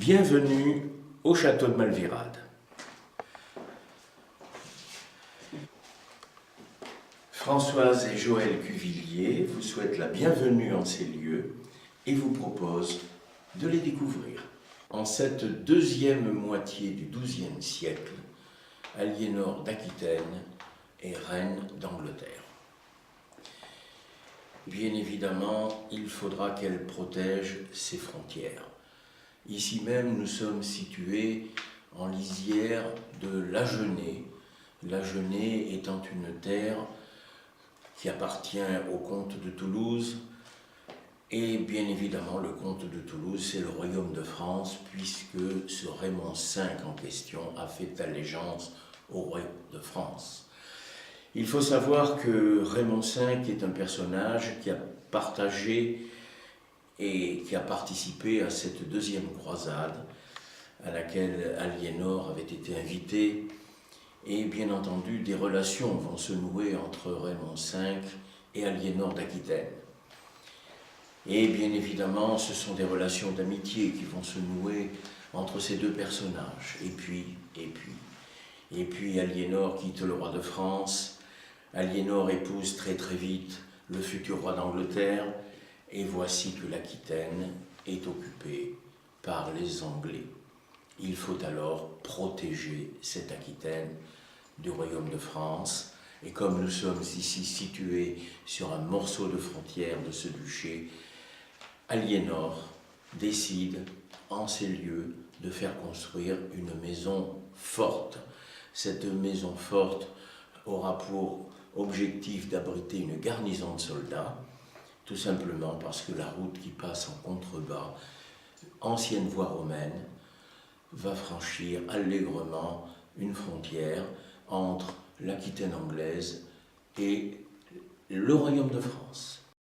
Bienvenue au château de Malvirade. Françoise et Joël Cuvillier vous souhaitent la bienvenue en ces lieux et vous proposent de les découvrir. En cette deuxième moitié du XIIe siècle, Aliénor d'Aquitaine est reine d'Angleterre. Bien évidemment, il faudra qu'elle protège ses frontières. Ici même, nous sommes situés en lisière de l'Agenais, l'Agenais étant une terre qui appartient au comte de Toulouse, et bien évidemment, le comte de Toulouse, c'est le royaume de France, puisque ce Raymond V en question a fait allégeance au roi de France. Il faut savoir que Raymond V est un personnage qui a partagé et qui a participé à cette deuxième croisade à laquelle Aliénor avait été invitée. Et bien entendu, des relations vont se nouer entre Raymond V et Aliénor d'Aquitaine. Et bien évidemment, ce sont des relations d'amitié qui vont se nouer entre ces deux personnages. Et puis Aliénor quitte le roi de France, Aliénor épouse très vite le futur roi d'Angleterre, et voici que l'Aquitaine est occupée par les Anglais. Il faut alors protéger cette Aquitaine du royaume de France, et comme nous sommes ici situés sur un morceau de frontière de ce duché, Aliénor décide en ces lieux de faire construire une maison forte. Cette maison forte aura pour objectif d'abriter une garnison de soldats, tout simplement parce que la route qui passe en contrebas, ancienne voie romaine, va franchir allègrement une frontière entre l'Aquitaine anglaise et le royaume de France.